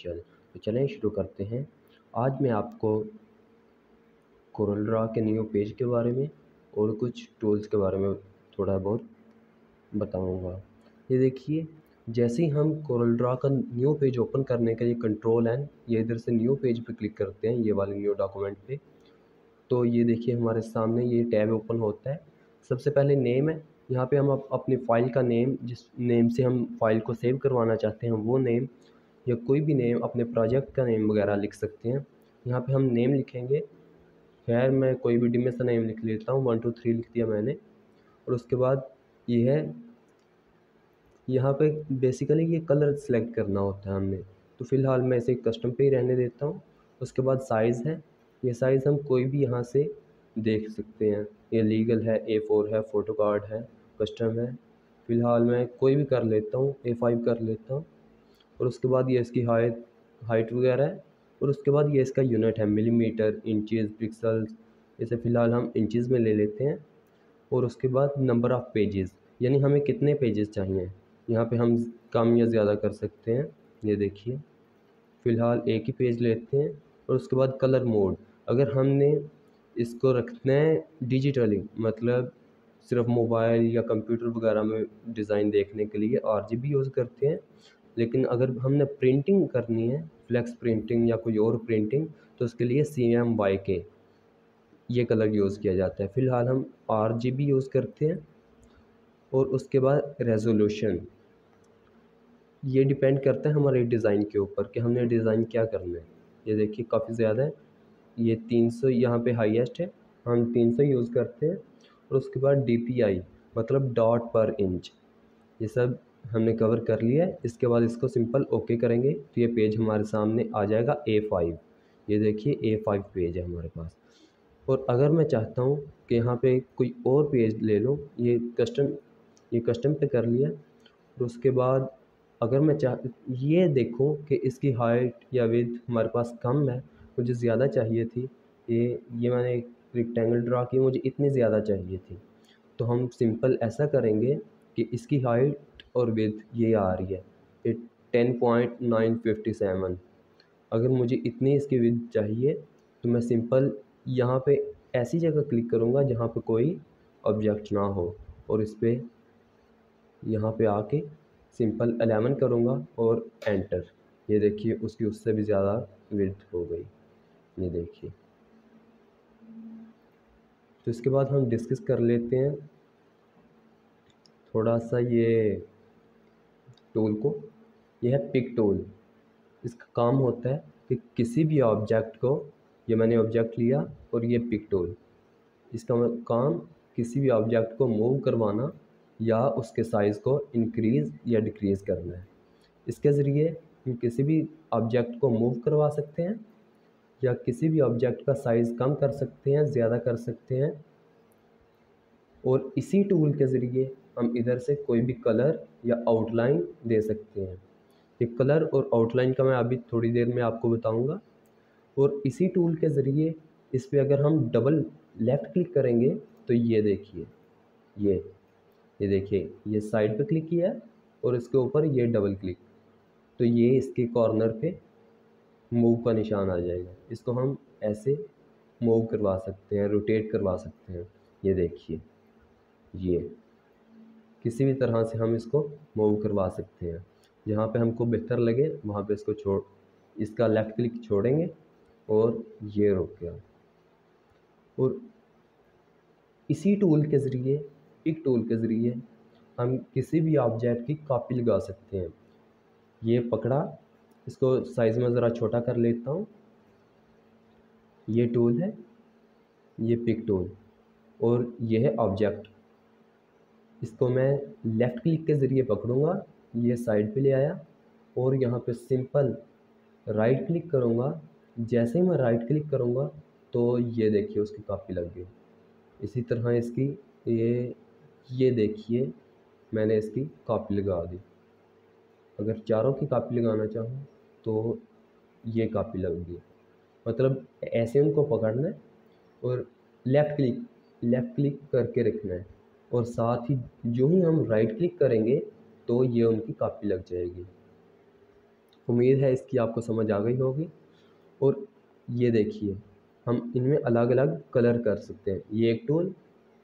Official. तो चलें शुरू करते हैं। आज मैं आपको कोरल ड्रा के न्यू पेज के बारे में और कुछ टूल्स के बारे में थोड़ा बहुत बताऊंगा। ये देखिए, जैसे ही हम कोरल ड्रा का न्यू पेज ओपन करने के लिए कंट्रोल एन ये इधर से न्यू पेज पे क्लिक करते हैं, ये वाले न्यू डॉक्यूमेंट पे, तो ये देखिए हमारे सामने ये टैब ओपन होता है। सबसे पहले नेम है, यहाँ पे हम अपनी फ़ाइल का नेम, जिस नेम से हम फाइल को सेव करवाना चाहते हैं वो नेम, या कोई भी नेम, अपने प्रोजेक्ट का नेम वगैरह लिख सकते हैं। यहाँ पे हम नेम लिखेंगे। खैर मैं कोई भी डिम सा नेम लिख लेता हूँ, 1 2 3 लिख दिया मैंने। और उसके बाद ये है, यहाँ पे बेसिकली ये कलर सेलेक्ट करना होता है हमने, तो फ़िलहाल मैं इसे कस्टम पे ही रहने देता हूँ। उसके बाद साइज़ है, ये साइज़ हम कोई भी यहाँ से देख सकते हैं। ये लीगल है, A4 है, फ़ोटो कार्ड है, कस्टम है। फ़िलहाल मैं कोई भी कर लेता हूँ, A5 कर लेता हूँ। और उसके बाद ये इसकी हाइट वगैरह है। और उसके बाद ये इसका यूनिट है, मिलीमीटर, इंचेस, पिक्सल्स। इसे फ़िलहाल हम इंचेस में ले लेते हैं। और उसके बाद नंबर ऑफ़ पेजेस, यानी हमें कितने पेजेस चाहिए, यहाँ पे हम कम या ज़्यादा कर सकते हैं। ये देखिए फ़िलहाल एक ही पेज लेते हैं। और उसके बाद कलर मोड, अगर हमने इसको रखना है डिजिटली, मतलब सिर्फ मोबाइल या कंप्यूटर वगैरह में डिज़ाइन देखने के लिए RGB यूज़ करते हैं। लेकिन अगर हमने प्रिंटिंग करनी है, फ्लेक्स प्रिंटिंग या कोई और प्रिंटिंग, तो उसके लिए CMYK ये कलर यूज़ किया जाता है। फ़िलहाल हम RGB यूज़ करते हैं। और उसके बाद रेजोल्यूशन, ये डिपेंड करता है हमारे डिज़ाइन के ऊपर कि हमने डिज़ाइन क्या करना है। ये देखिए काफ़ी ज़्यादा है, ये 300 यहाँ पे हाईएस्ट है, हम 300 यूज़ करते हैं। और उसके बाद DPI मतलब डॉट पर इंच, ये सब हमने कवर कर लिया है। इसके बाद इसको सिंपल ओके करेंगे तो ये पेज हमारे सामने आ जाएगा A5। ये देखिए A5 पेज है हमारे पास। और अगर मैं चाहता हूँ कि यहाँ पे कोई और पेज ले लो, ये कस्टम पे कर लिया। और उसके बाद अगर मैं ये देखो कि इसकी हाइट या विड्थ हमारे पास कम है, मुझे ज़्यादा चाहिए थी। ये मैंने एक रेक्टेंगल ड्रा की, मुझे इतनी ज़्यादा चाहिए थी। तो हम सिंपल ऐसा करेंगे कि इसकी हाइट और विड्थ ये आ रही है, ये 10.957। अगर मुझे इतनी इसकी विड्थ चाहिए तो मैं सिंपल यहाँ पे ऐसी जगह क्लिक करूँगा जहाँ पे कोई ऑब्जेक्ट ना हो, और इस पर यहाँ पे आके सिंपल 11 करूँगा और एंटर। ये देखिए उसकी उससे भी ज़्यादा विड्थ हो गई, ये देखिए। तो इसके बाद हम डिस्कस कर लेते हैं थोड़ा सा ये टूल को। यह है पिक टूल। इसका काम होता है कि किसी भी ऑब्जेक्ट को, ये मैंने ऑब्जेक्ट लिया और ये पिक टूल, इसका काम किसी भी ऑब्जेक्ट को मूव करवाना या उसके साइज़ को इंक्रीज़ या डिक्रीज़ करना है। इसके ज़रिए हम किसी भी ऑब्जेक्ट को मूव करवा सकते हैं या किसी भी ऑब्जेक्ट का साइज़ कम कर सकते हैं, ज़्यादा कर सकते हैं। और इसी टूल के ज़रिए हम इधर से कोई भी कलर या आउटलाइन दे सकते हैं। ये कलर और आउटलाइन का मैं अभी थोड़ी देर में आपको बताऊंगा। और इसी टूल के ज़रिए इस पे अगर हम डबल लेफ़्ट क्लिक करेंगे तो ये देखिए, ये ये देखिए ये साइड पे क्लिक किया है और इसके ऊपर ये डबल क्लिक, तो ये इसके कॉर्नर पे मूव का निशान आ जाएगा। इसको हम ऐसे मूव करवा सकते हैं, रोटेट करवा सकते हैं। ये देखिए, ये किसी भी तरह से हम इसको मूव करवा सकते हैं। जहाँ पे हमको बेहतर लगे वहाँ पे इसको इसका लेफ़्ट क्लिक छोड़ेंगे और ये रुक गया। और इसी टूल के ज़रिए, एक टूल के ज़रिए हम किसी भी ऑब्जेक्ट की कॉपी लगा सकते हैं। ये पकड़ा, इसको साइज़ में ज़रा छोटा कर लेता हूँ। ये टूल है, ये पिक टूल, और ये है ऑब्जेक्ट। इसको मैं लेफ़्ट क्लिक के ज़रिए पकड़ूँगा, ये साइड पे ले आया, और यहाँ पे सिंपल राइट क्लिक करूँगा। जैसे ही मैं राइट क्लिक करूँगा तो ये देखिए उसकी कॉपी लग गई। इसी तरह इसकी ये देखिए मैंने इसकी कॉपी लगा दी। अगर चारों की कॉपी लगाना चाहूँ तो ये कॉपी लग गई। मतलब ऐसे उनको पकड़ना है और लेफ़्ट क्लिक करके रखना है, और साथ ही जो ही हम राइट क्लिक करेंगे तो ये उनकी कॉपी लग जाएगी। उम्मीद है इसकी आपको समझ आ गई होगी। और ये देखिए, हम इनमें अलग अलग कलर कर सकते हैं। ये एक टूल,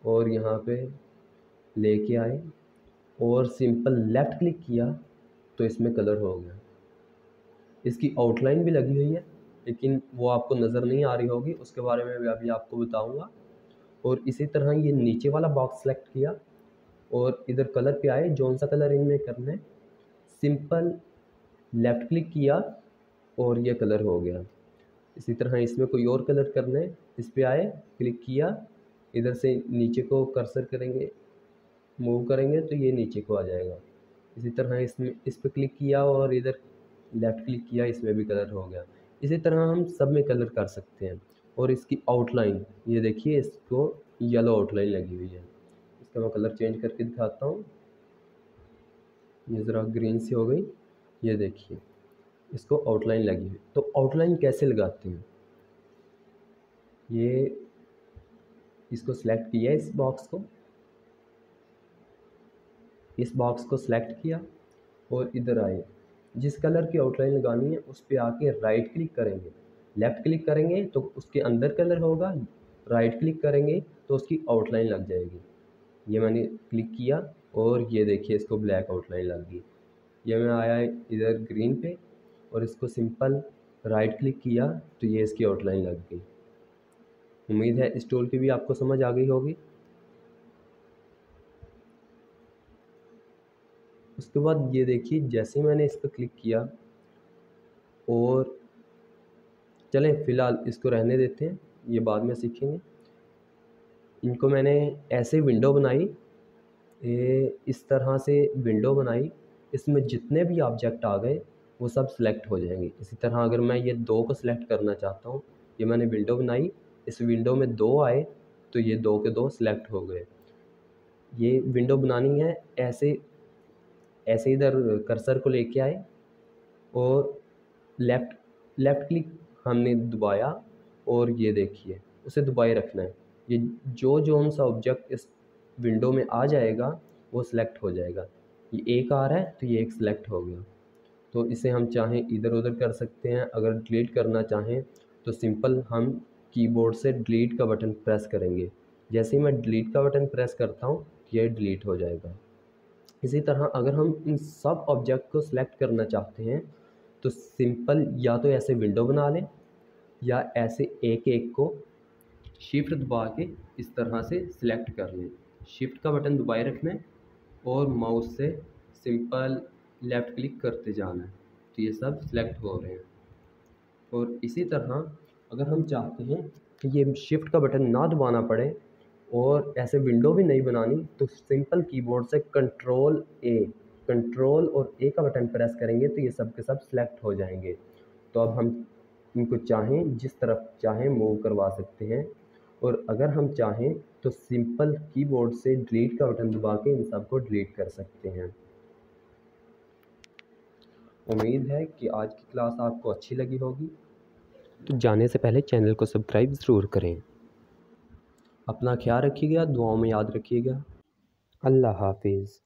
और यहाँ पे लेके आए और सिंपल लेफ़्ट क्लिक किया तो इसमें कलर हो गया। इसकी आउटलाइन भी लगी हुई है, लेकिन वो आपको नज़र नहीं आ रही होगी, उसके बारे में भी अभी आपको बताऊंगा। और इसी तरह ये नीचे वाला बॉक्स सेलेक्ट किया और इधर कलर पे आए, जौन सा कलर इनमें करना है, सिंपल लेफ़्ट क्लिक किया और ये कलर हो गया। इसी तरह इसमें कोई और कलर करना है, इस पे आए, क्लिक किया, इधर से नीचे को कर्सर करेंगे, मूव करेंगे तो ये नीचे को आ जाएगा। इसी तरह इसमें इस पर क्लिक किया और इधर लेफ़्ट क्लिक किया, इसमें भी कलर हो गया। इसी तरह हम सब में कलर कर सकते हैं। और इसकी आउटलाइन ये देखिए, इसको येलो आउटलाइन लगी हुई है। इसका मैं कलर चेंज करके दिखाता हूँ। ये ज़रा ग्रीन सी हो गई, ये देखिए इसको आउटलाइन लगी हुई। तो आउटलाइन कैसे लगाते हैं, ये इसको सिलेक्ट किया, इस बॉक्स को सिलेक्ट किया और इधर आए, जिस कलर की आउटलाइन लगानी है उस पर आके राइट क्लिक करेंगे। लेफ़्ट क्लिक करेंगे तो उसके अंदर कलर होगा, राइट क्लिक करेंगे तो उसकी आउटलाइन लग जाएगी। ये मैंने क्लिक किया और ये देखिए इसको ब्लैक आउटलाइन लग गई। ये मैं आया इधर ग्रीन पे और इसको सिंपल राइट क्लिक किया तो ये इसकी आउटलाइन लग गई। उम्मीद है इस टूल की भी आपको समझ आ गई होगी। उसके बाद ये देखिए, जैसे ही मैंने इस पर क्लिक किया, और चलें फ़िलहाल इसको रहने देते हैं, ये बाद में सीखेंगे। इनको मैंने ऐसे विंडो बनाई, इस तरह से विंडो बनाई, इसमें जितने भी ऑब्जेक्ट आ गए वो सब सिलेक्ट हो जाएंगे। इसी तरह अगर मैं ये 2 को सिलेक्ट करना चाहता हूँ, ये मैंने विंडो बनाई, इस विंडो में 2 आए तो ये 2 के 2 सिलेक्ट हो गए। ये विंडो बनानी है ऐसे, ऐसे इधर कर्सर को लेके आए और लेफ़्ट लेफ़्ट क्लिक हमने दबाया और ये देखिए उसे दबाए रखना है। ये जो सा ऑब्जेक्ट इस विंडो में आ जाएगा वो सिलेक्ट हो जाएगा। ये एक आ रहा है तो ये एक सिलेक्ट हो गया। तो इसे हम चाहें इधर उधर कर सकते हैं। अगर डिलीट करना चाहें तो सिंपल हम कीबोर्ड से डिलीट का बटन प्रेस करेंगे। जैसे ही मैं डिलीट का बटन प्रेस करता हूँ ये डिलीट हो जाएगा। इसी तरह अगर हम इन सब ऑब्जेक्ट को सिलेक्ट करना चाहते हैं तो सिंपल या तो ऐसे विंडो बना लें, या ऐसे एक एक को शिफ्ट दबा के इस तरह से सिलेक्ट कर लें। शिफ्ट का बटन दबाए रखना है और माउस से सिंपल लेफ़्ट क्लिक करते जाना है तो ये सब सिलेक्ट हो रहे हैं। और इसी तरह अगर हम चाहते हैं कि ये शिफ्ट का बटन ना दबाना पड़े और ऐसे विंडो भी नहीं बनानी, तो सिंपल कीबोर्ड से कंट्रोल और ए का बटन प्रेस करेंगे तो ये सब के सब सिलेक्ट हो जाएंगे। तो अब हम इनको चाहें जिस तरफ चाहें मूव करवा सकते हैं। और अगर हम चाहें तो सिंपल कीबोर्ड से डिलीट का बटन दबा के इन सब को डिलीट कर सकते हैं। उम्मीद है कि आज की क्लास आपको अच्छी लगी होगी। तो जाने से पहले चैनल को सब्सक्राइब ज़रूर करें। अपना ख्याल रखिएगा, दुआओं में याद रखिएगा। अल्लाह हाफिज़।